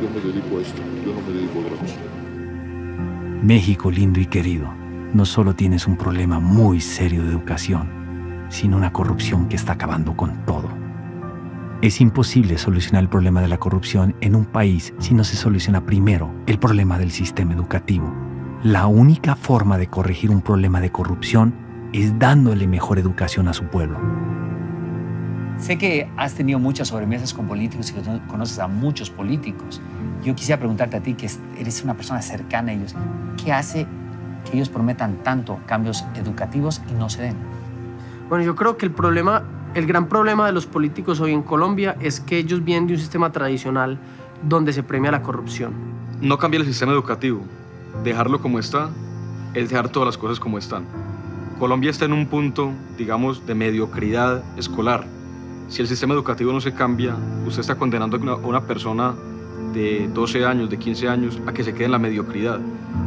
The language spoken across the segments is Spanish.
yo me dedico a esto, yo no me dedico a otra cosa. México lindo y querido, no solo tienes un problema muy serio de educación, sino una corrupción que está acabando con todo. Es imposible solucionar el problema de la corrupción en un país si no se soluciona primero el problema del sistema educativo. La única forma de corregir un problema de corrupción es dándole mejor educación a su pueblo. Sé que has tenido muchas sobremesas con políticos y que conoces a muchos políticos. Yo quisiera preguntarte a ti, que eres una persona cercana a ellos, ¿qué hace que ellos prometan tanto cambios educativos y no se den? Bueno, yo creo que el gran problema de los políticos hoy en Colombia es que ellos vienen de un sistema tradicional donde se premia la corrupción. No cambiar el sistema educativo, dejarlo como está, es dejar todas las cosas como están. Colombia está en un punto, digamos, de mediocridad escolar. Si el sistema educativo no se cambia, usted está condenando a una persona de 12 años, de 15 años, a que se quede en la mediocridad.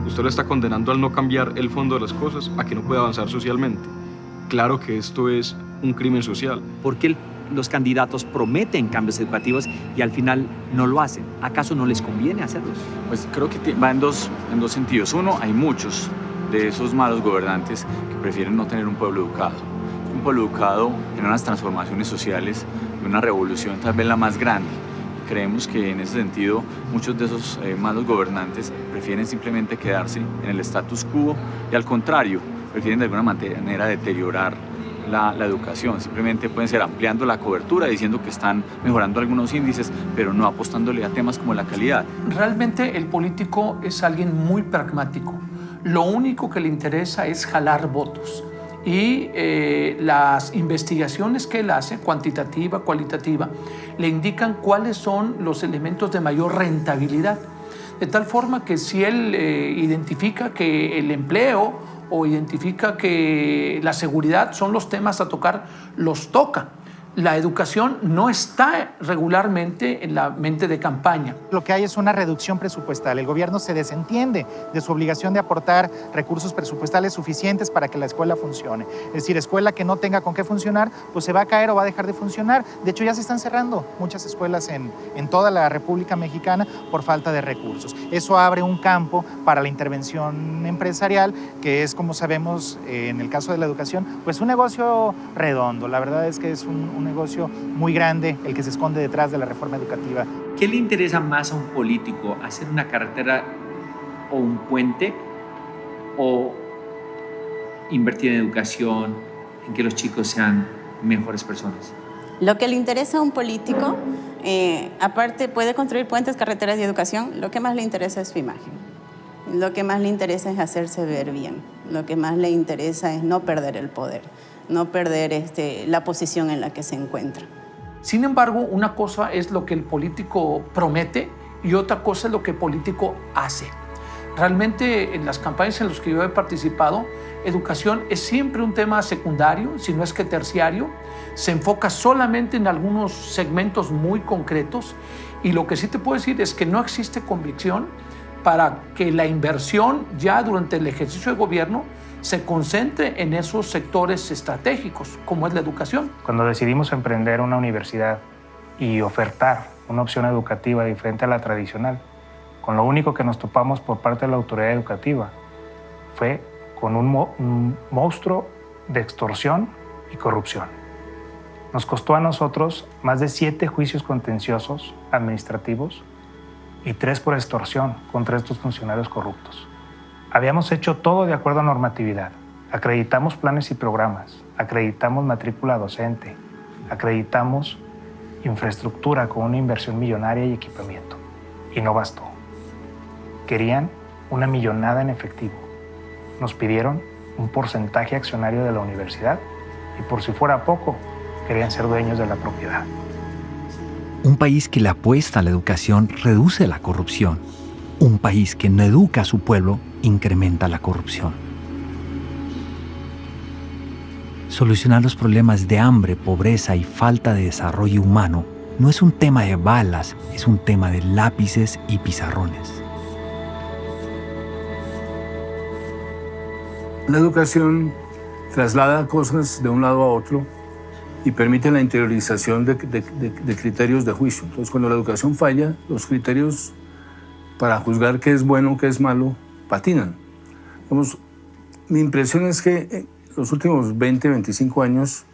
Usted lo está condenando al no cambiar el fondo de las cosas, a que no pueda avanzar socialmente. Claro que esto es un crimen social. ¿Por qué los candidatos prometen cambios educativos y al final no lo hacen? ¿Acaso no les conviene hacerlos? Pues creo que va en dos sentidos. Uno, hay muchos de esos malos gobernantes que prefieren no tener un pueblo educado. Un pueblo educado en unas transformaciones sociales y una revolución tal vez la más grande. Creemos que en ese sentido muchos de esos malos gobernantes prefieren simplemente quedarse en el status quo y al contrario, prefieren de alguna manera deteriorar la educación. Simplemente pueden ser ampliando la cobertura, diciendo que están mejorando algunos índices, pero no apostándole a temas como la calidad. Realmente el político es alguien muy pragmático. Lo único que le interesa es jalar votos. Y las investigaciones que él hace, cuantitativa, cualitativa, le indican cuáles son los elementos de mayor rentabilidad. De tal forma que si él identifica que el empleo o identifica que la seguridad son los temas a tocar, los toca. La educación no está regularmente en la mente de campaña. Lo que hay es una reducción presupuestal. El gobierno se desentiende de su obligación de aportar recursos presupuestales suficientes para que la escuela funcione. Es decir, escuela que no tenga con qué funcionar, pues se va a caer o va a dejar de funcionar. De hecho, ya se están cerrando muchas escuelas en toda la República Mexicana por falta de recursos. Eso abre un campo para la intervención empresarial, que es, como sabemos, en el caso de la educación, pues un negocio redondo. La verdad es que es un negocio muy grande el que se esconde detrás de la reforma educativa. ¿Qué le interesa más a un político? ¿Hacer una carretera o un puente? ¿O invertir en educación, en que los chicos sean mejores personas? Lo que le interesa a un político, aparte puede construir puentes, carreteras y educación, lo que más le interesa es su imagen. Lo que más le interesa es hacerse ver bien. Lo que más le interesa es no perder el poder, no perder la posición en la que se encuentra. Sin embargo, una cosa es lo que el político promete y otra cosa es lo que el político hace. Realmente, en las campañas en las que yo he participado, educación es siempre un tema secundario, si no es que terciario. Se enfoca solamente en algunos segmentos muy concretos y lo que sí te puedo decir es que no existe convicción para que la inversión ya durante el ejercicio de gobierno se concentre en esos sectores estratégicos, como es la educación. Cuando decidimos emprender una universidad y ofertar una opción educativa diferente a la tradicional, con lo único que nos topamos por parte de la autoridad educativa fue con un monstruo de extorsión y corrupción. Nos costó a nosotros más de 7 juicios contenciosos administrativos y 3 por extorsión contra estos funcionarios corruptos. Habíamos hecho todo de acuerdo a normatividad. Acreditamos planes y programas, acreditamos matrícula docente, acreditamos infraestructura con una inversión millonaria y equipamiento. Y no bastó. Querían una millonada en efectivo. Nos pidieron un porcentaje accionario de la universidad y por si fuera poco, querían ser dueños de la propiedad. Un país que le apuesta a la educación reduce la corrupción. Un país que no educa a su pueblo incrementa la corrupción. Solucionar los problemas de hambre, pobreza y falta de desarrollo humano no es un tema de balas, es un tema de lápices y pizarrones. La educación traslada cosas de un lado a otro y permite la interiorización de criterios de juicio. Entonces, cuando la educación falla, los criterios para juzgar qué es bueno, qué es malo, patinan. Digamos, mi impresión es que en los últimos 20, 25 años